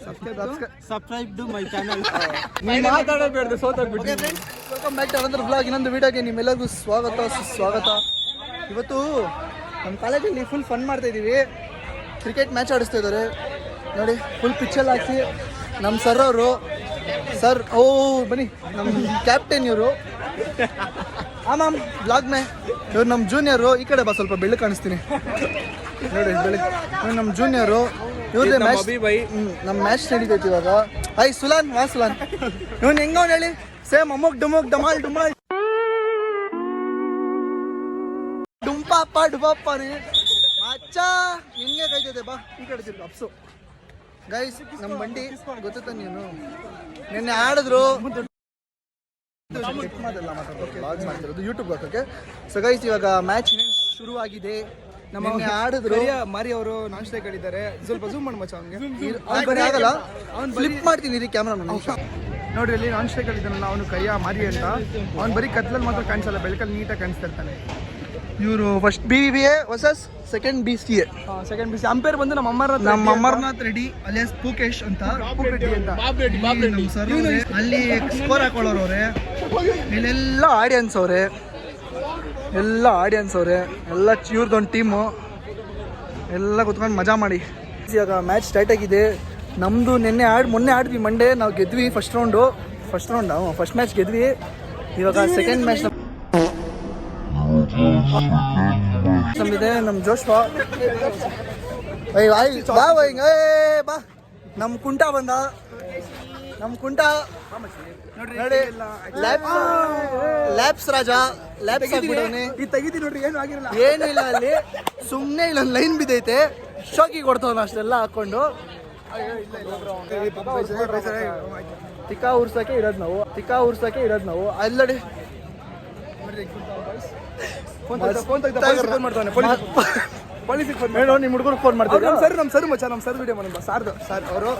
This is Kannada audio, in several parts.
Subscribe to my channel. ಮಾತಾಡಬೇಡ್ದು ಸೋತಾಗ್ಬಿಟ್ಟು. Welcome back to another vlog. ಇನ್ನೊಂದು ವಿಡಿಯೋಗೆ ನಿಮ್ಮೆಲ್ಲರಿಗೂ ಸ್ವಾಗತ. ಇವತ್ತು ನಮ್ಮ ಕಾಲೇಜಲ್ಲಿ ಫುಲ್ ಫನ್ ಮಾಡ್ತಾ ಇದ್ದೀವಿ. ಕ್ರಿಕೆಟ್ ಮ್ಯಾಚ್ ಆಡಿಸ್ತಾ ಇದ್ದಾರೆ ನೋಡಿ. ಫುಲ್ ಪಿಚ್ಚಲ್ಲಿ ಹಾಕಿ ನಮ್ಮ ಸರ್ ಬನ್ನಿ ನಮ್ಮ ಕ್ಯಾಪ್ಟನ್ ಇವರು. ಆಮಾಮ್ ಬ್ಲಾಗ್ ಮೇ ಇವ್ರು ನಮ್ಮ ಜೂನಿಯರು. ಈ ಕಡೆ ಬಾ, ಸ್ವಲ್ಪ ಬೆಳ್ಳು ಕಾಣಿಸ್ತೀನಿ ನೋಡಿ. ಇವ್ರು ನಮ್ಮ ಜೂನಿಯರು. ಇವ್ರದ್ದೇ ಮ್ಯಾಚ್. ನಮ್ಮ ಮ್ಯಾಚ್ ನಡೀತೈತಿ ಇವಾಗ. ಸುಲಾನ್ ಇವ್ನು ಹೆಂಗವ್ನು ಹೇಳಿ, ಸೇಮ್ ಅಮುಕ್ ಡುಮುಕ್ ಡಮಾಲ್ ಡುಮಾಲ್ ಡುಂಪಾಪ ಡುಬಪ್ಪ ರೀ ಅಚ್ಚ. ನಿಂಗೆ ಕೈತೈತೆ ಬಾ, ಈ ಕಡೆ ತಿರ್ಗ ಅಪ್ಸು. ಗೈಸ್ ನಮ್ಮ ಬಂಡಿ ಗೊತ್ತ ನೀನು ನಿನ್ನೆ ಆಡಿದ್ರು. ಯೂಟ್ಯೂಬ್ ಹಾಕೋಕೆ. ಸೊ ಗೈಸ್ ಇವಾಗ ಮ್ಯಾಚ್ ಶುರು ಆಗಿದೆ. ನಮ್ಮ ಆಡಿದ್ರು. ಮಾರಿ ಅವರು ನಾನ್ ಸ್ಟ್ರೈಕ್ ಆಡಿದ್ದಾರೆ. ಸ್ವಲ್ಪ ಝೂಮ್ ಮಾಡಿ ಮಚ್ಚ ಅವ್ನಿಗೆ ಆಗಲ್ಲ. ಅವ್ನು ಫ್ಲಿಪ್ ಮಾಡ್ತೀನಿ ರೀ ಕ್ಯಾಮ್ರಾ ನೋಡ್ರಿ. ಅಲ್ಲಿ ನಾನ್ ಸ್ಟ್ರೈಕ್ ಆಡಿದ್ದಾನಲ್ಲ ಅವನು ಕೈಯ ಮಾರಿ ಅಂತ. ಅವ್ನು ಬರೀ ಕತ್ಲಲ್ಲಿ ಮಾತ್ರ ಕಾಣಿಸಲ್ಲ, ಬೆಳಕಲ್ಲಿ ನೀಟಾಗಿ ಕಾಣಿಸ್ತಾ ಇರ್ತಾನೆ. ಇವರು first BBA versus second BCA. Umpire ಬಂದು ನಮ್ಮ ಅಮರ್ನಾಥ್ ರೆಡ್ಡಿ ಅಲಿಯಾಸ್ ಪೂಕೇಶ್ ಅಂತ. ಅಲ್ಲಿ ಸ್ಕೋರ್ ಹಾಕೊಳ್ಳೋರವ್ರೆ. ಇಲ್ಲೆಲ್ಲ ಆಡಿಯನ್ಸ್ ಅವ್ರೆ, ಎಲ್ಲ ಇವ್ರದ್ದೊಂದು ಟೀಮು. ಎಲ್ಲ ಕುತ್ಕೊಂಡು ಮಜಾ ಮಾಡಿ. ಇವಾಗ ಮ್ಯಾಚ್ ಸ್ಟಾರ್ಟ್ ಆಗಿದೆ. ನಮ್ಮದು ಮೊನ್ನೆ ಆಡಿದ್ವಿ ಮಂಡೇ. ನಾವು ಗೆದ್ವಿ ಫಸ್ಟ್ ಮ್ಯಾಚ್ ಗೆದ್ವಿ. ಇವಾಗ ಸೆಕೆಂಡ್ ಮ್ಯಾಚ್ ನಮ್ದಿದೆ. ನಮ್ಮ ಜೋಶ್ವಾ ಬಾ. ನಮ್ಮ ಕುಂಟ ಬಂದ. ನೋಡಿ ಲ್ಯಾಬ್ಸ್ ರಾಜ. ಲ್ಯಾಬ್ಸ್ ಆಗ್ಬಿಡವನೆ. ತೆಗಿತೀನಿ ನೋಡ್ರಿ. ಏನು ಆಗಿರಲ್ಲ, ಏನೂ ಇಲ್ಲ ಅಲ್ಲಿ. ಸುಮ್ಮನೆ ಇಲ್ಲೊಂದು ಲೈನ್ ಬಿದ್ದೈತೆ. ಶೋಕಿ ಕೊಡ್ತಾವನ ಅಷ್ಟೆಲ್ಲ ಹಾಕೊಂಡು. ತಿಕ್ಕಾ ಉರ್ಸಕ್ಕೆ ಇರೋದು ನಾವು. ಅಲ್ಲಡಿ ನಿಮ್ಮ ಹುಡುಗರು ಫೋನ್ ಮಾಡ್ತಾರೆ. ನಮ್ಮ ಸರ್ ವಿಡಿಯೋ ಮಾಡಿ ಸರ್ ಅವರು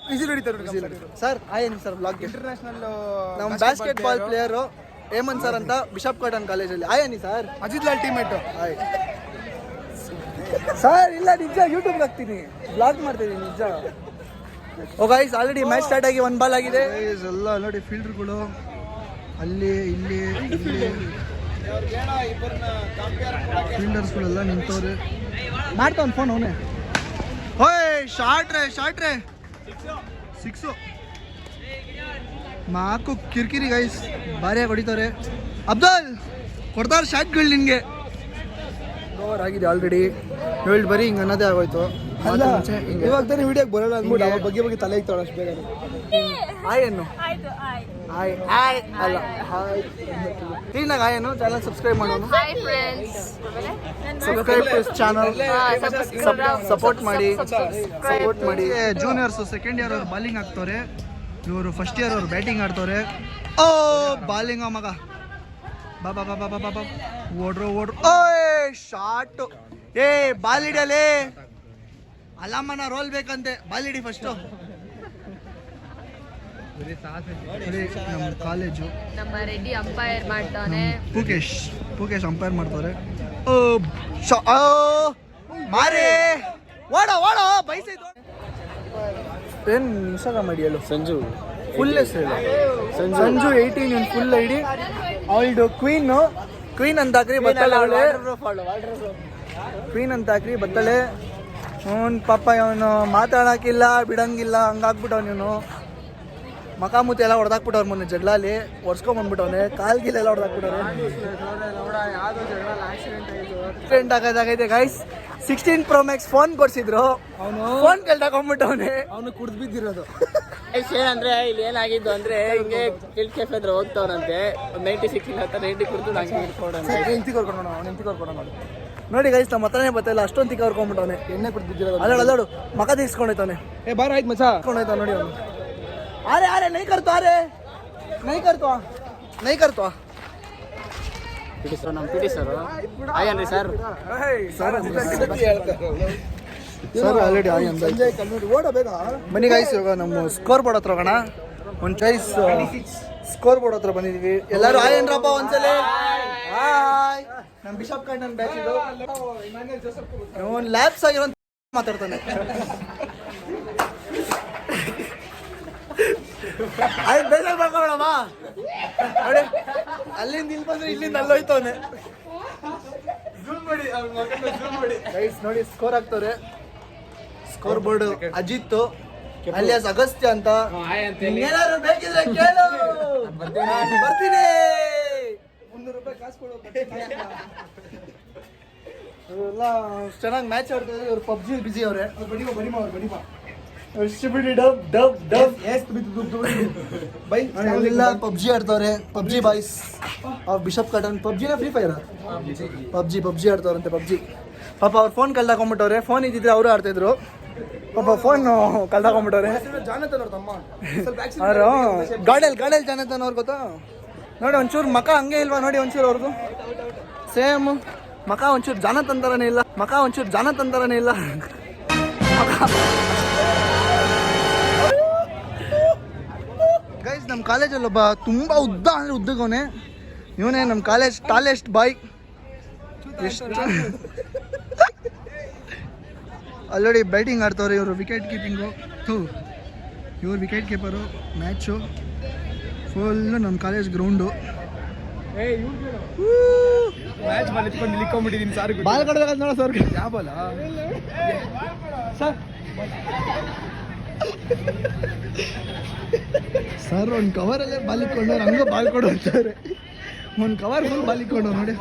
ವಿಸಿಲ್ ಹೊಡಿತಾರೆ. ಸರ್ ಆಯೇನು ಸರ್ ಬ್ಲಾಗ್ ಇಂಟರ್ನ್ಯಾಷನಲ್ ನಮ್ಮ basketball player Hemanth sir ಅಂತ ಬಿಷಪ್ ಕಾಟನ್ ಕಾಲೇಜಲ್ಲಿ. ಆಯನಿ sir Ajith Lal teammate. Sir ಇಲ್ಲ ನಿಜ ಯೂಟ್ಯೂಬ್ ಹಾಕ್ತೀನಿ, ಬ್ಲಾಗ್ ಮಾಡ್ತೀನಿ ನಿಜ. ಗೈಸ್ ಆಲ್ರೆಡಿ ಮ್ಯಾಚ್ ಸ್ಟಾರ್ಟ್ ಆಗಿ 1 ಬಾಲ್ ಆಗಿದೆ. ಎಲ್ಲ ನೋಡಿ ಫೀಲ್ಡರ್ಗಳು ಅಲ್ಲಿ ಇಲ್ಲಿ ಫೀಲ್ಡರ್ಸ್ಗಳೆಲ್ಲ ನಿಂತವ್ರೆ. ಮಾಡ್ತಾವನ್ ಫೋನ್ ಅವನೇ. ಶಾರ್ಟ್ ರೇ 6 ನಾಲ್ಕು ಕಿರಿಕಿರಿ ಗೈಸ್. ಭಾರಿಯಾಗಿ ಹೊಡಿತಾರೆ. ಅಬ್ದುಲ್ ಕೊಡ್ತಾರೆ ಶಾಟ್ಗಳು ನಿನ್ಗೆ. ಓವರ್ ಆಗಿದೆ ಆಲ್ರೆಡಿ. ಹೇಳಿ ಬರೀ ಹಿಂಗೆ ಅನ್ನೋದೇ ಆಗೋಯ್ತು. ಇವಾಗ ತಾನೇ ವಿಡಿಯೋಗೆ ಬರೋಲ್ಲ ಅಂದ್ಬಿಟ್ಟು ಅವಾಗ ಬಗ್ಗೆ ತಲೆ ಇತ್ತು ಅಷ್ಟು ಬೇಗ. ಆಯನ್ನು ಅಲ್ಲ ಕ್ಲೀನಾಗ ಆಯನ್ನು ಚಾನಲ್ ಸಬ್ಸ್ಕ್ರೈಬ್ ಮಾಡೋನು. ಸಬ್ಸ್ಕ್ರೈಬ್ ಚಾನಲ್ ಸಪೋರ್ಟ್ ಮಾಡಿ. ಜೂನಿಯರ್ಸ್ ಸೆಕೆಂಡ್ ಇಯರ್ ಅವ್ರು ಬಾಲಿಂಗ್ ಆಗ್ತವ್ರೆ. ಇವರು ಫಸ್ಟ್ ಇಯರ್ ಅವ್ರು ಬ್ಯಾಟಿಂಗ್ ಆಡ್ತವ್ರೆ. ಬಾಲಿಂಗ್ ಮಗ ಬಾ ಓಡ್ರು. ಶಾರ್ಟ್ ಬಾಲ್ ಹಿಡಿಯಲೇ. ಅಲ್ಲಮ್ಮನ ರೋಲ್ ಬೇಕಂತೆ. ಬಾಲ್ ಹಿಡಿ ಫಸ್ಟು. ನಮ್ಮ ಕಾಲೇಜು ನಮ್ಮ ರೆಡ್ಡಿ ಅಂಪೈರ್ ಮಾಡ್ತಾನೆ. ಪೂಕೇಶ್ ಅಂಪೈರ್ ಮಾಡ್ತಾರೆ. ಮಾರೇ ಓಡೋ ಬೈಸೈತು. ಏನು ಇನ್ಸ್ಟಾಗ್ರಾಮ್ ಐಡಿ ಹೇಳು. ಸಂಜು ಫುಲ್ ಹೆಸರು ಹೇಳು. ಸಂಜು 18 ಇವ್ನು ಫುಲ್ ಐಡಿ. ಅವಳ್ದು ಕ್ವೀನ್ ಅಂತ ಹಾಕ್ರಿ ಬತ್ತಾಳೆ. ಕ್ವೀನ್ ಅಂತ ಹಾಕ್ರಿ ಬತ್ತಾಳೆ. ಅವ್ನು ಪಾಪ ಅವನು ಮಾತಾಡೋಕ್ಕಿಲ್ಲ ಬಿಡಂಗಿಲ್ಲ, ಹಂಗಾಗ್ಬಿಟ್ಟವ್ ನೀನು. ಮಕಾಮುತಿ ಎಲ್ಲ ಹೊಡೆದಾಕ್ಬಿಟ್ಟವ್ರು ಮೊನ್ನೆ ಜಗಳಾಲಿ. ಒರ್ಸ್ಕೊಂಬಂದ್ಬಿಟ್ಟವನೆ. ಕಾಲ್ಗಿಲೆಲ್ಲ ಹೊಡೆದಾಕ್ಬಿಟ್ಟವ್ರೆ. ಆಕ್ಸಿಡೆಂಟ್ ಆಗೋದಾಗೈತೆ ಗೈಸ್. 16 Pro Max ಫೋನ್ ಕೊಡ್ಸಿದ್ರು. ಅವನು ಫೋನ್ ಕೆಲ್ಟಾಕೊಂಡ್ಬಿಟ್ಟವನೆ. ಅವನು ಕುಡ್ದು ಬಿದ್ದಿರೋದು. ಏನಂದ್ರೆ ಇಲ್ಲಿ ಏನಾಗಿದ್ದು ಅಂದ್ರೆ ಹಿಂಗೆ ಕಿಲ್ಟ್ ಕೆಫೆ ಹತ್ರ ಹೋಗ್ತಾವ್ರಂತೆ. 96 ಇಲ್ಲ 90 ಕುಡ್ದು ನಂಗೆ ನಿಂತಿ ಕರ್ಕೊಂಡ ನೋಡಿ ಗೈಸ್. ನಮ್ಮ ಹತ್ರನೇ ಬರ್ತಾಯಿಲ್ಲ, ಅಷ್ಟೊಂದು ತಿಕ್ಕ ಕರ್ಕೊಂಡ್ಬಿಟ್ಟವನೆ. ಎಣ್ಣೆ ಕುಡ್ದು ಬಿದ್ದಿರೋದು. ಅದಾಡು ಮಕ ತೀರ್ಸ್ಕೊಂಡೈತವನೆ. ಬಾರ ಆಯ್ತು ಮಚ್ಚ ಕೊಂಡೈತ ನೋಡಿ ಅವನು. ಆರೆ ನೈ ಕರ್ತು ನಮ್ಮ ಪಿಟಿ ಸರ್ ಆಯನ್ರಿ ಸರ್ ಆಲ್ರೆಡಿ ಓಡ ಬೇಗ ಬನ್ನಿ ಗೈಸ್. ಇವಾಗ ನಮ್ಮ ಸ್ಕೋರ್ ಬೋರ್ಡ್ ಹತ್ರ ಹೋಗೋಣ. ಒಂದು ಚೈಸ್ ಸ್ಕೋರ್ ಬೋರ್ಡ್ ಹತ್ರ ಬಂದಿದ್ದೀವಿ. ಎಲ್ಲರೂ ಆಯನ್ರಪ್ಪ ಒಂದ್ಸಲ. ನಮ್ಮ ಬಿಷಪ್ ಕಾಟನ್ ಬ್ಯಾಚ್ ಇದು. ಲ್ಯಾಬ್ಸ್ ಆಗಿರೋ ಮಾತಾಡ್ತಾನೆ. ಆಯ್ತು ಬೇಜಾರು ಮಾಡ್ಕೊಬೇಡಮ್ಮ ನೋಡಿ ಅಲ್ಲಿಂದ ಇಲ್ಲಿ ಬಂದ್ರೆ ಇಲ್ಲಿಂದ ಅಲ್ಲೋಯ್ತವನೆ ಗೈಸ್ ನೋಡಿ ಸ್ಕೋರ್ ಆಗ್ತವ್ರೆ score board Ajith alias Agastya ಅಂತ ಏನಾದ್ರು ಬೇಕಿದ್ರೆ ಕೇಳು ಬರ್ತೀನಿ 300 ರೂಪಾಯಿ ಕಾಸು ಕೊಡು ಇವರೆಲ್ಲ ಚೆನ್ನಾಗಿ ಮ್ಯಾಚ್ ಆಡ್ತಾರೆ ಇವ್ರು ಪಬ್ಜಿ ಬಿಜಿ ಅವ್ರೆ ಬಡಿಮಾ ಎಲ್ಲ ಪಬ್ಜಿ ಆಡ್ತವ್ರೆ ಪಬ್ಜಿ ಬಾಯ್ಸ್ ಬಿಷಪ್ ಕಾಟನ್ ಪಬ್ಜಿನ ಫ್ರೀ ಫೈರ್ ಪಬ್ಜಿ ಆಡ್ತವ್ರಂತೆ ಪಬ್ಜಿ ಪಾಪ ಅವ್ರ ಫೋನ್ ಕಳ್ದಾಕೊಂಡ್ಬಿಟ್ಟವ್ರೆ ಫೋನ್ ಇದ್ದಿದ್ರೆ ಅವರು ಆಡ್ತಿದ್ರು ಪಾಪ ಫೋನ್ ಕಳ್ದಾಕೊಂಡ್ಬಿಟ್ಟವ್ರೆ ಅವರು ಗಾಡಲ್ ಜಾನತನ್ ಅವ್ರು ಗೊತ್ತಾ ನೋಡಿ ಒಂಚೂರು ಮಕ ಹಂಗೆ ಇಲ್ವಾ ನೋಡಿ ಒಂಚೂರು ಅವ್ರದ್ದು ಸೇಮ್ ಮಕ ಒಂಚೂರು ಜಾನತನ್ ಥರನೇ ಇಲ್ಲ ಗೈಸ್ ನಮ್ಮ ಕಾಲೇಜಲ್ಲಿ ಒಬ್ಬ ತುಂಬ ಉದ್ದ ಅಂದರೆ ಉದ್ದಗವನೆ ಇವನೇ ನಮ್ಮ ಕಾಲೇಜ್ ಟಾಲೆಸ್ಟ್ ಬಾಯ್ ಎಷ್ಟು ಆಲ್ರೆಡಿ ಬ್ಯಾಟಿಂಗ್ ಆಡ್ತವ್ರೆ ಇವರು ವಿಕೆಟ್ ಕೀಪಿಂಗು ಇವ್ರು ವಿಕೆಟ್ ಕೀಪರು ಮ್ಯಾಚು ಫುಲ್ಲು ನಮ್ಮ ಕಾಲೇಜ್ ಗ್ರೌಂಡು ಮ್ಯಾಚ್ ಬಾಲ್ ಎತ್ಕೊಂಡು ನಿಲ್ಕೊಂಡ್ಬಿಟ್ಟಿದ್ದೀನಿ ಸರ್ ಬಾಲ್ ಕೊಡ್ಬೇಕಂತ ನೋಡ ಸರ್ ಯಾವ ಬಾಲ ಸರ್ ಒಂದು ಕವರಲ್ಲೇ ಬಾಲ್ ಇಟ್ಕೊಂಡವ್ರು ಹಂಗೆ ಬಾಲ್ ಕೊಡೋಂತಾರೆ ಒಂದು ಕವರ್ ಫುಲ್ ಬಾಲ್ ಇಟ್ಕೊಂಡವ್ರು ನೋಡಿ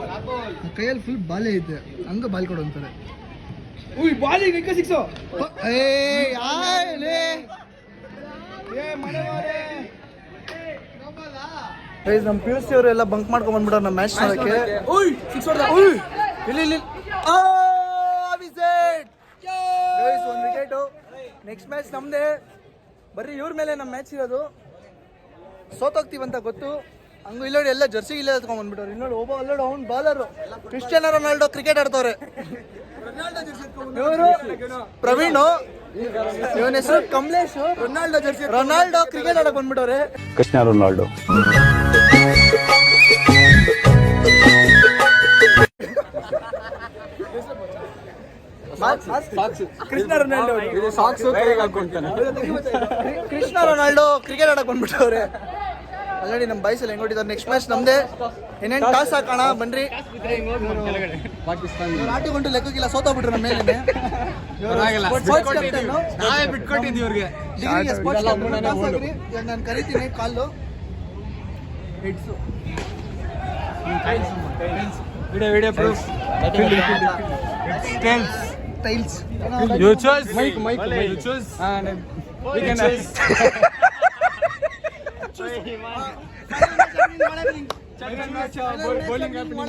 ಕೈಯಲ್ಲಿ ಫುಲ್ ಬಾಲೇ ಐತೆ ಹಂಗೆ ಬಾಲ್ ಕೊಡೋಂತಾರೆ ಬಾಲಿಗೆ ಈಗ ಸಿಕ್ಸು ನಮ್ಮ ಪಿ ಯು ಸಿ ಅವರು ಎಲ್ಲ ಬಂಕ್ ಮಾಡ್ಕೊಂಡ್ ಬಂದ್ಬಿಡೋರು ನಮ್ಮ ಮ್ಯಾಚ್ ನೋಡೋಕ್ಕೆ ಇಲ್ಲಿ ಒಂದು ವಿಕೆಟು ನೆಕ್ಸ್ಟ್ ಮ್ಯಾಚ್ ನಮ್ಮದೇ ಬರ್ರಿ ಇವ್ರ ಮೇಲೆ ನಮ್ಮ ಮ್ಯಾಚ್ ಇರೋದು ಸೋತೋಗ್ತೀವಂತ ಗೊತ್ತು ಹಂಗೂ ಇಲ್ಲೋಡಿ ಎಲ್ಲ ಜರ್ಸಿ ಇಲ್ಲೇ ಎತ್ಕೊಂಡ್ ಬಂದ್ಬಿಟ್ಟವ್ರು ಇಲ್ಲೋಡಿ ಒಬ್ಬ ಅಲ್ಲೋಡು ಅವ್ನು ಬಾಲರು ಕ್ರಿಸ್ಟಿಯಾನೋ ರೊನಾಲ್ಡೋ ಕ್ರಿಕೆಟ್ ಆಡ್ತವ್ರೆ ಇವರು ಪ್ರವೀಣು ಇವನ ಹೆಸರು ಕಮಲೇಶ್ ರೊನಾಲ್ಡೋ ಕ್ರಿಕೆಟ್ ಆಡಕ್ ಬಂದ್ಬಿಟ್ಟವ್ರೆ Cristiano Ronaldo Krishna Ronaldo cricket ಆಡಕ್ ಬಂದ್ಬಿಟ್ಟವ್ರೆ ಆಲ್ರೆಡಿ ನಮ್ಮ ಬಾಯ್ಸ್ ಎಲ್ಲ ಹೆಂಗ್ ಹೊಟ್ಟಿದ್ದಾರೆ ನೆಕ್ಸ್ಟ್ ಮ್ಯಾಚ್ ನಮ್ದೇ ಏನೇನು ಟಾಸ್ ಹಾಕೋಣ ಬನ್ರಿ ಆಟಿಕೊಂಡು ಲೆಕ್ಕಕ್ಕಿಲ್ಲ ಸೋತೋಗ್ಬಿಟ್ರು ನಮ್ಮ ಮೇಲೆ ನಾನು ಕರಿತೀನಿ ಕಾಲು heads tails You choose. Mike. You choose. We can choose. Bowling happening.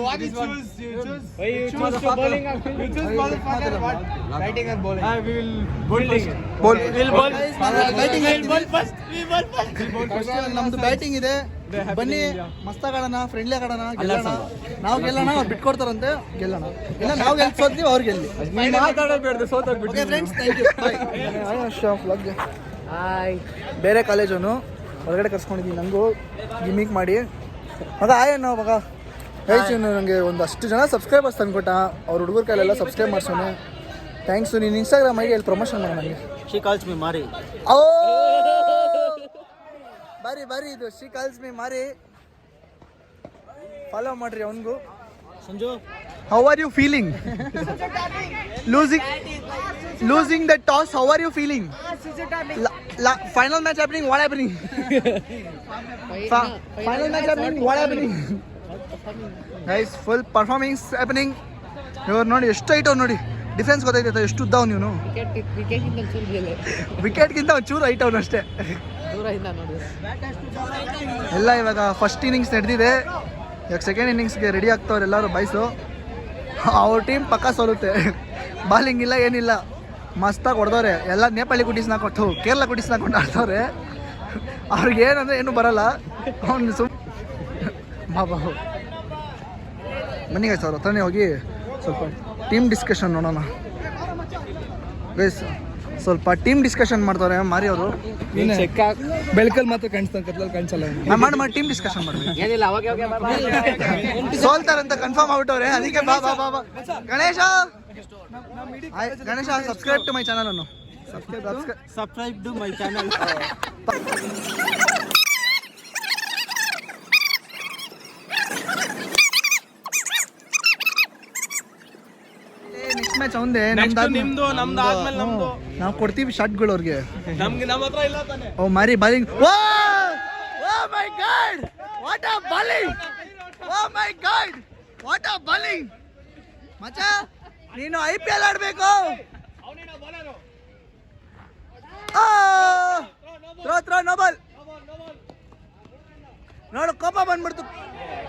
What you choose? You choose. You choose bowling. You choose motherfucker. What? Batting or bowling? We will bowl first. We'll bowl. Batting. We bowl first. ನಮ್ದು ಬ್ಯಾಟಿಂಗ್ ಇದೆ ಬನ್ನಿ ಮಸ್ತಾಗಿ ಆಡೋಣ ಫ್ರೆಂಡ್ಲಿ ಆಡೋಣ ಗೆಲ್ಲೋಣ ನಾವು ಗೆಲ್ಲೋಣ ಅವ್ರು ಬಿಟ್ಕೊಡ್ತಾರಂತೆ ಗೆಲ್ಲೋಣ ಇಲ್ಲ ನಾವು ಗೆಲ್ಸೋದ್ವಿ ಅವ್ರು ಗೆಲ್ಲಿ ಬೇರೆ ಕಾಲೇಜವನು ಹೊರಗಡೆ ಕರ್ಸ್ಕೊಂಡಿದ್ದೀನಿ ನನಗೂ ಗಿಮಿಕ್ ಮಾಡಿ ಮಗ ಆಯಣ್ಣ ಮಗ ಹೇಳ್ತೀನಿ ನನಗೆ ಒಂದಷ್ಟು ಜನ ಸಬ್ಸ್ಕ್ರೈಬರ್ಸ್ ತಂದ್ಕೊಟ್ಟ ಅವ್ರ ಹುಡುಗರ ಕೈಲೆಲ್ಲ ಸಬ್ಸ್ಕ್ರೈಬ್ ಮಾಡ್ಸೋಣ ಥ್ಯಾಂಕ್ಸು ನೀನು ಇನ್ಸ್ಟಾಗ್ರಾಮ್ ಐಡಿ ಅಲ್ಲಿ ಪ್ರಮೋಷನ್ ಮಾಡ ನನಗೆ ಓ ಬಾರಿ ಇದು ಶಿ ಕಾಲ್ಸ್ ಮೀ ಮಾರಿ ಫಾಲೋ ಮಾಡ್ರಿ ಅವನಿಗೂ Sanju how are you feeling losing the toss how are you feeling final match happening what happening final match happening what happening guys full performance happening ಇವ್ರು ನೋಡಿ ಎಷ್ಟು ಹೈಟ್ ಅವ್ನು ನೋಡಿ ಡಿಫ್ರೆನ್ಸ್ ಗೊತ್ತಾಯ್ತೈತೆ ಎಷ್ಟು ಉದ್ದ ಅವ್ನು ಇವನು ವಿಕೆಟ್ಗಿಂತ ಒಂಚೂರು ಹೈಟ್ ಅವನು ಅಷ್ಟೇ ಎಲ್ಲ ಇವಾಗ ಫಸ್ಟ್ ಇನ್ನಿಂಗ್ಸ್ ನಡೆದಿದೆ ಇವಾಗ ಸೆಕೆಂಡ್ ಇನ್ನಿಂಗ್ಸ್ಗೆ ರೆಡಿ ಆಗ್ತವ್ರು ಎಲ್ಲರೂ ಬಾಯ್ಸು ಅವ್ರ ಟೀಮ್ ಪಕ್ಕ ಸೋಲುತ್ತೆ ಬಾಲಿಂಗ್ ಇಲ್ಲ ಏನಿಲ್ಲ ಮಸ್ತಾಗಿ ಹೊಡೆದವ್ರೆ ಎಲ್ಲ ನೇಪಾಳಿ ಕುಟೀಸ್ನ ಕೊಟ್ಟು ಕೇರಳ ಕುಟೀಸ್ನ ಕೊಟ್ಟು ಆಡ್ತವ್ರೆ ಅವ್ರಿಗೆ ಏನಂದರೆ ಏನೂ ಬರಲ್ಲ ಅವ್ನು ಬಾಬಾ ಬನ್ನಿ ಗೈಸ್ ಅವ್ರ ಹತ್ರನೇ ಹೋಗಿ ಸ್ವಲ್ಪ ಟೀಮ್ ಡಿಸ್ಕಷನ್ ನೋಡೋಣ ಗೈಸ್ ಸ್ವಲ್ಪ ಟೀಮ್ ಡಿಸ್ಕಷನ್ ಮಾಡ್ತಾರೆ ಮಾರಿ ಅವರು ಬೆಳಕಲ್ಲಿ ಮಾತ್ರ ಕಾಣಿಸ್ತಾನೆ ಕತ್ಲಲ್ಲಿ ಕಾಣಿಸಲ್ಲ ಮಾಡಿ ಟೀಮ್ ಡಿಸ್ಕಷನ್ ಮಾಡ್ತೀವಿ ಏನಿಲ್ಲ ಅವಾಗ ಸೋಲ್ತಾರಂತ ಕನ್ಫರ್ಮ್ ಆಗ್ಬಿಟ್ಟವ್ರೆ ಅದಕ್ಕೆ ಬಾ Ganesha subscribe to my channel ಅನ್ನು Subscribe to my channel. Next match ಅವಂದೇ ನಿಮ್ದು ನಮ್ದು ಆದ್ಮೇಲೆ ನಮ್ದು. ನಾವು ಕೊಡ್ತೀವಿ ಶಾಟ್ಗಳು ಅವ್ರಿಗೆ. ನಮ್ಗೆ ನಮ್ಮ ಹತ್ರ ಇಲ್ಲ ತಾನೆ. ಓ ಮಾರಿ bowling. Oh my god, what a bowling! Oh my god, what a bowling! ಮಚ್ಚ ನೀನು IPL ಆಡ್ಬೇಕು. Throw no ball. ನೋಡು ಕೋಪ ಬಂದ್ಬಿಡ್ತು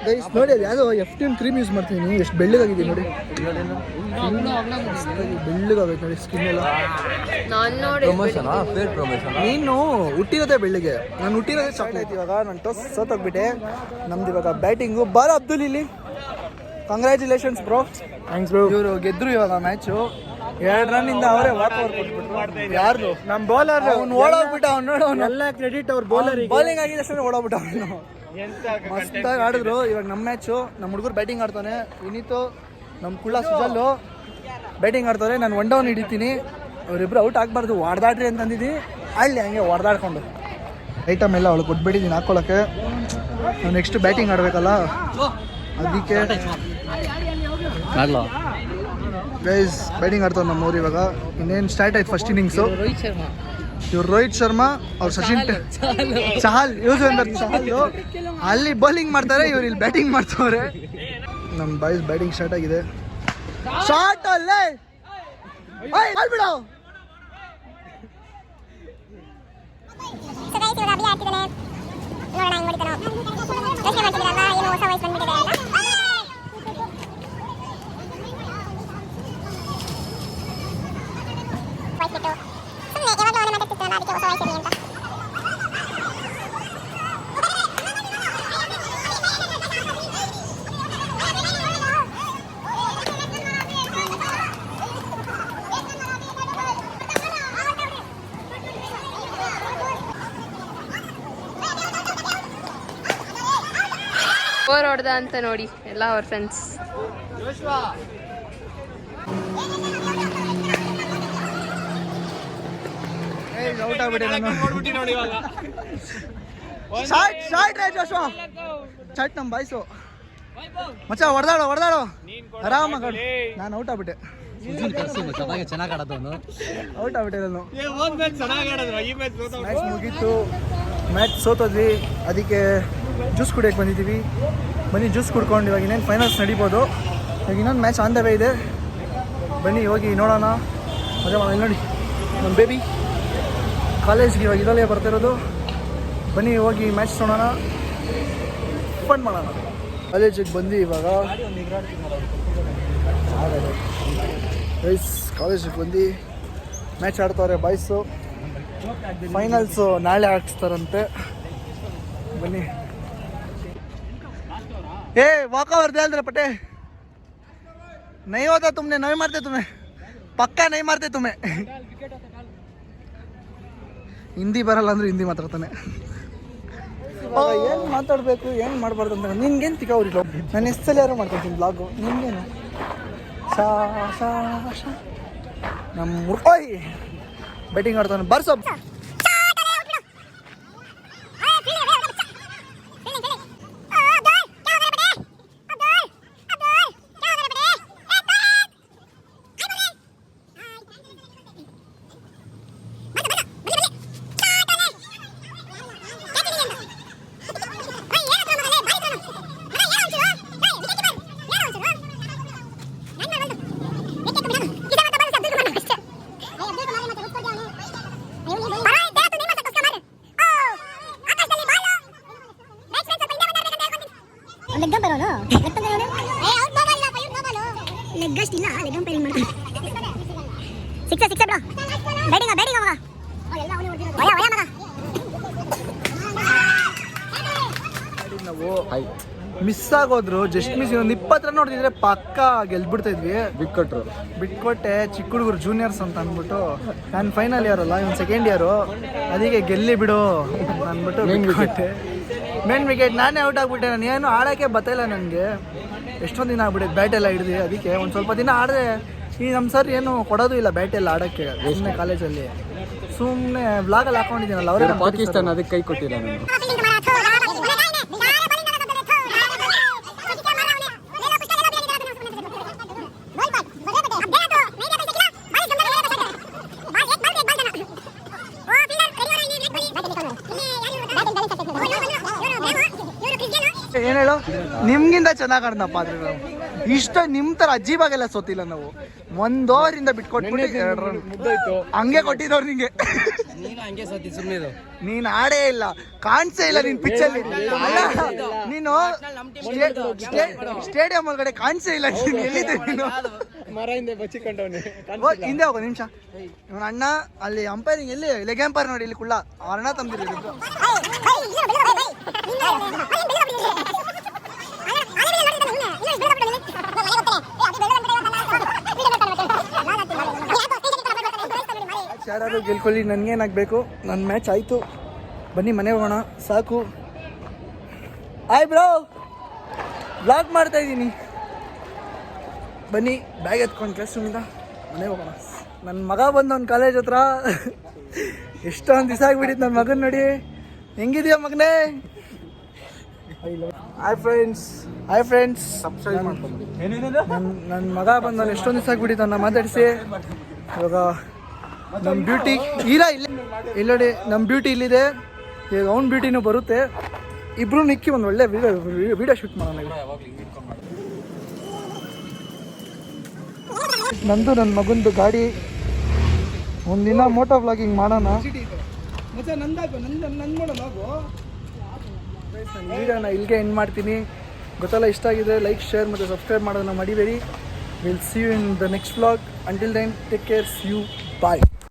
ಗೈಸ್. ನೋಡಿ ಅದು ಯಾವುದೋ F10 ಕ್ರೀಮ್ ಯೂಸ್ ಮಾಡ್ತೀನಿ. ಎಷ್ಟು ಬೆಳ್ಳಗಾಗಿದೆ ನೋಡಿ, ಬೆಳ್ಳಗಾಗೈತೆ ನೋಡಿ ಸ್ಕಿನ್ ಎಲ್ಲ. ನೀನು ಹುಟ್ಟಿರೋದೇ ಬೆಳ್ಳಿಗೆ, ನಾನು ಹುಟ್ಟಿರೋದೇ ಚಾಕ್ಲೇಟ್. ಇವಾಗ ನಾನು ಟೋಸ್ ಸೋತೋಗ್ಬಿಟ್ಟೆ. ನಮ್ದು ಇವಾಗ ಬ್ಯಾಟಿಂಗು. ಬಾಲ ಅಬ್ದುಲ್ ಇಲ್ಲಿ. Congratulations bro. Thanks bro. ಇವರು ಗೆದ್ರು ಇವಾಗ ಮ್ಯಾಚು. 2 ರನ್ ಇಂದ ಅವರೇ ವಾಕ್ ಓವರ್ ಕೊಟ್ಬಿಟ್ರು. ಯಾರು? ನಮ್ಮ ಬೌಲರ್. ಅವ್ನು ಓಡೋಗ್ಬಿಟ್ಟ. ಅವ್ನು ನೋಡು, ಎಲ್ಲ ಕ್ರೆಡಿಟ್ ಅವ್ರ ಬೌಲರ್. ಬೌಲಿಂಗ್ ಆಗಿದ ತಕ್ಷಣ ಓಡೋಗ್ಬಿಟ್ಟ ಅವನು. ಮಸ್ತಾಗಿ ಆಡಿದ್ರು. ಇವಾಗ ನಮ್ಮ ಮ್ಯಾಚು. ನಮ್ಮ ಹುಡುಗರು ಬ್ಯಾಟಿಂಗ್ ಆಡ್ತಾನೆ. ವಿನೀತು, ನಮ್ಮ ಕುಳ್ಳ ಸುಜಲ್ಲು ಬ್ಯಾಟಿಂಗ್ ಆಡ್ತಾರೆ. ನಾನು 1 ಡೌನ್ ಹಿಡಿತೀನಿ. ಅವರಿಬ್ರು ಔಟ್ ಆಗಬಾರ್ದು, ಹೊಡೆದಾಡ್ರಿ ಅಂತಂದಿದ್ದೀನಿ. ಅಲ್ಲಿ ಹಂಗೆ ಹೊಡೆದಾಡ್ಕೊಂಡು ಐಟಮ್ ಎಲ್ಲ ಅವಳು ಕೊಟ್ಬಿಟ್ಟಿದ್ದೀನಿ ಹಾಕ್ಕೊಳ್ಳೋಕ್ಕೆ. ನಾವು ನೆಕ್ಸ್ಟ್ ಬ್ಯಾಟಿಂಗ್ ಆಡಬೇಕಲ್ಲ, ಅದಕ್ಕೆ ಗೈಸ್ ಬ್ಯಾಟಿಂಗ್ ಆಡ್ತಾರೆ ನಮ್ಮವ್ರು. ಇವಾಗ ಇನ್ನೇನು ಸ್ಟಾರ್ಟ್ ಆಯ್ತು ಫಸ್ಟ್ ಇನ್ನಿಂಗ್ಸು. ಇವ್ರು ರೋಹಿತ್ ಶರ್ಮಾ, ಅವ್ರು ಸಚಿನ್ ಚಹಲ್, ಯುಜವೇಂದ್ರ ಚಹಲ್ ಅಲ್ಲಿ ಬೌಲಿಂಗ್ ಮಾಡ್ತಾರೆ, ಇವ್ರು ಇಲ್ಲಿ ಬ್ಯಾಟಿಂಗ್ ಮಾಡ್ತವ್ರೆ. ನಮ್ಮ ಬಾಯ್ಸ್ ಬ್ಯಾಟಿಂಗ್ ಸ್ಟಾರ್ಟ್ ಆಗಿದೆ. ಶಾರ್ಟ್ ಅಲ್ಲೇ ಬಿಡು. ಓವರ್ ಹೊಡೆದ ಅಂತ ನೋಡಿ ಎಲ್ಲ ಅವ್ರ ಫ್ರೆಂಡ್ಸ್. ಔಟ್ ಆಗ್ಬಿಟ್ಟೆ ನೋಡಿ ಇವಾಗ. ಚಟ್ ನಮ್ಮ ಬಾಯ್ಸು. ಮಚ್ಚ ಹೊಡೆದಾಡು ಆರಾಮಾಗ. ನಾನು ಔಟ್ ಆಗ್ಬಿಟ್ಟೆ. ಚೆನ್ನಾಗಿ ಆಡೋದು. ಔಟ್ ಆಗ್ಬಿಟ್ಟೆ ನಾನು. ಮ್ಯಾಚ್ ಮುಗೀತು. ಮ್ಯಾಚ್ ಸೋತೋದ್ವಿ, ಅದಕ್ಕೆ ಜ್ಯೂಸ್ ಕುಡಿಯೋಕೆ ಬಂದಿದ್ದೀವಿ. ಬನ್ನಿ ಜ್ಯೂಸ್ ಕುಡ್ಕೊಂಡು ಇವಾಗ ಇನ್ನೇನು ಫೈನಲ್ಸ್ ನಡಿಬೋದು. ಇವಾಗ ಇನ್ನೊಂದು ಮ್ಯಾಚ್ ಆನ್ ದ ವೇ ಇದೆ. ಬನ್ನಿ ಹೋಗಿ ನೋಡೋಣ, ಮಜಾ ಮಾಡೋಣ. ಇಲ್ಲಿ ನೋಡಿ ನಮ್ಮ ಬೇಬಿ ಕಾಲೇಜ್ಗೆ ಇವಾಗ ಇದರಲ್ಲೇ ಬರ್ತಿರೋದು. ಬನ್ನಿ ಹೋಗಿ ಮ್ಯಾಚ್ ನೋಡೋಣ, ಫನ್ ಮಾಡೋಣ. ಕಾಲೇಜಿಗೆ ಬಂದು ಇವಾಗ ಗೈಸ್ ಕಾಲೇಜಿಗೆ ಬಂದು ಮ್ಯಾಚ್ ಆಡ್ತವ್ರೆ ಬಾಯ್ಸು. ಫೈನಲ್ಸು ನಾಳೆ ಆಡಿಸ್ತಾರಂತೆ. ಬನ್ನಿ. वाक ओवर दे दे पटे. नहीं होता तुमने, नहीं मारते तुम्हें, पक्का नहीं मारते तुम्हें. ಹಿಂದಿ ಬರಲ್ಲ ಅಂದ್ರೆ ಹಿಂದಿ ಮಾತಾಡ್ತಾನೆ. ಏನು ಮಾತಾಡಬೇಕು ಏನು ಮಾಡಬಾರ್ದು ಅಂತ ನಿನ್ಗೇನು ತಿಕ್ಕವ್ರಿಲ್ಲ. ನಾನು ಎಷ್ಟು ಸಲ ಯಾರು ಮಾಡ್ಕೊತೀನಿ ಬ್ಲಾಗು, ನಿನ್ಗೇನು ನಮ್ಮ ಮುರ್ಕೋಯ್ ಬ್ಯಾಟಿಂಗ್ ಆಡ್ತಾನೆ. ಬರ್ಸೋ ಮಿಸ್ ಆಗೋದ್ರು. Just miss. ಒಂದು 20 ರನ್ ನೋಡ್ತಿದ್ರೆ ಪಕ್ಕ ಗೆಲ್ಬಿಡ್ತಾ ಇದ್ವಿ. ಬಿಟ್ಕೊಟ್ಟೆ. ಚಿಕ್ಕ ಹುಡುಗರು ಜೂನಿಯರ್ಸ್ ಅಂತ ಅಂದ್ಬಿಟ್ಟು, ನಾನು ಫೈನಲ್ ಇಯರ್ ಅಲ್ಲ, ಇವನು ಸೆಕೆಂಡ್ ಇಯರು, ಅದಕ್ಕೆ ಗೆಲ್ಲಿ ಬಿಡು ಅಂದ್ಬಿಟ್ಟು ಬಿಟ್ಕೊಟ್ಟೆ. ಮೇನ್ ವಿಕೆಟ್ ನಾನೇ ಔಟ್ ಆಗಿಬಿಟ್ಟೆ. ನಾನು ಏನು ಆಡೋಕ್ಕೆ ಬತ್ತಾಯಿಲ್ಲ ನನಗೆ. ಎಷ್ಟೊಂದು ದಿನ ಆಗ್ಬಿಟ್ಟೆ ಬ್ಯಾಟ್ ಎಲ್ಲ ಹಿಡಿದು. ಅದಕ್ಕೆ ಒಂದು ಸ್ವಲ್ಪ ದಿನ ಆಡಿದೆ. ಈ ನಮ್ಮ ಸರ್ ಏನು ಕೊಡೋದು ಇಲ್ಲ ಬ್ಯಾಟ್ ಎಲ್ಲ ಆಡೋಕ್ಕೆ ಸುಮ್ಮನೆ ಕಾಲೇಜಲ್ಲಿ. ಸುಮ್ಮನೆ ವ್ಲಾಗಲ್ಲಿ ಹಾಕೊಂಡಿದ್ದೀನಲ್ಲ ಅವರೇ ಪಾಕಿಸ್ತಾನ ಅದಕ್ಕೆ ಕೈ ಕೊಟ್ಟಿಲ್ಲ ನಾನು. ಏನ್ ಹೇಳು, ನಿಮ್ಗಿಂತ ಚೆನ್ನಾಗಿ ಆಡ್ನಪ್ಪ. ಆದ್ರೆ ನಾವು ಇಷ್ಟ ನಿಮ್ ತರ ಅಜ್ಜಿಬಾಗೆಲ್ಲ ಸೋತಿಲ್ಲ ನಾವು. 1 ಓವರ್ ಇಂದ ಬಿಟ್ಕೊಟ್ಬಿಟ್ಟು 2 ರನ್ ಹಂಗೆ ಕೊಟ್ಟಿದ್ದವ್ರು ನಿಂಗೆ. ನೀನ್ ಆಡೇ ಇಲ್ಲ, ಕಾಣಿಸೇ ಇಲ್ಲ ನೀನ್ ಪಿಚ್ಚಲ್ಲಿ. ಅಲ್ಲ ನೀನು ಸ್ಟೇಡಿಯಂ ಒಳಗಡೆ ಕಾಣಿಸೇ ಇಲ್ಲ. ನೀನು ಎಲ್ಲಿದ್ದೆ ನೀನು? ಹಿಂದೆ ಹೋಗೋ ನಿಮಿಷ. ಇವನ ಅಣ್ಣ ಅಲ್ಲಿ ಅಂಪೈರಿಂಗ್ ಎಲ್ಲಿ ಲೆಗ್ ಅಂಪೈರ್ ನೋಡಿ, ಇಲ್ಲಿ ಕುಳ್ಳ ಅವ್ರ ಅಣ್ಣ ತಂದಿರೋದು. ಯಾರು ಗೆಲ್ಕೊಳ್ಳಿ, ನನಗೇನಾಗಬೇಕು, ನನ್ನ ಮ್ಯಾಚ್ ಆಯಿತು. ಬನ್ನಿ ಮನೆ ಹೋಗೋಣ, ಸಾಕು. ಆಯ್ ಬ್ರೋ, ಬ್ಲಾಗ್ ಮಾಡ್ತಾ ಇದ್ದೀನಿ. ಬನ್ನಿ ಬ್ಯಾಗ್ ಎತ್ಕೊಂಡು ಕ್ಲಾಸ್ರೂಮಿಂದ ಮನೆ ಹೋಗೋಣ. ನನ್ನ ಮಗ ಬಂದು ಅವ್ನ ಕಾಲೇಜ್ ಹತ್ರ ಎಷ್ಟೊಂದು ದಿವಸ ಆಗಿಬಿಟ್ಟಿತ್ತು. ನನ್ನ ಮಗನ ನೋಡಿ ಹೆಂಗಿದೆಯಾ ಮಗನೇ? ಹಾಯ್ ಫ್ರೆಂಡ್ಸ್ ನನ್ನ ಮಗ ಬಂದು ನಾನು ಎಷ್ಟೊಂದು ದಿವಸ ಆಗಿಬಿಟ್ಟಿತ್ತು ಅವ್ನ ಮಾತಾಡಿಸಿ. ಇವಾಗ ನಮ್ಮ ಬ್ಯೂಟಿ ಇಲ್ಲಡಿ, ನಮ್ಮ ಬ್ಯೂಟಿ ಇಲ್ಲಿದೆ. ಈಗ ಅವ್ನ ಬ್ಯೂಟಿನೂ ಬರುತ್ತೆ. ಇಬ್ರು ನಿಕ್ಕಿ ಒಂದು ಒಳ್ಳೆ ವಿಡಿಯೋ ಶೂಟ್ ಮಾಡೋಣ. ನಂದು ನನ್ನ ಮಗಂದು ಗಾಡಿ. ಒಂದಿನ ಮೋಟೋ ವ್ಲಾಗಿಂಗ್ ಮಾಡೋಣ. ವಿಡಿಯೋನ ಇಲ್ಲಿಗೆ ಎಂಡ್ ಮಾಡ್ತೀನಿ. ಗೊತ್ತಲ್ಲ, ಇಷ್ಟ ಆಗಿದೆ ಲೈಕ್, ಶೇರ್ ಮತ್ತು ಸಬ್ಸ್ಕ್ರೈಬ್ ಮಾಡೋದನ್ನ ಮರಿಬೇಡಿ. Will see you in the next vlog. Until then take care, see you, bye.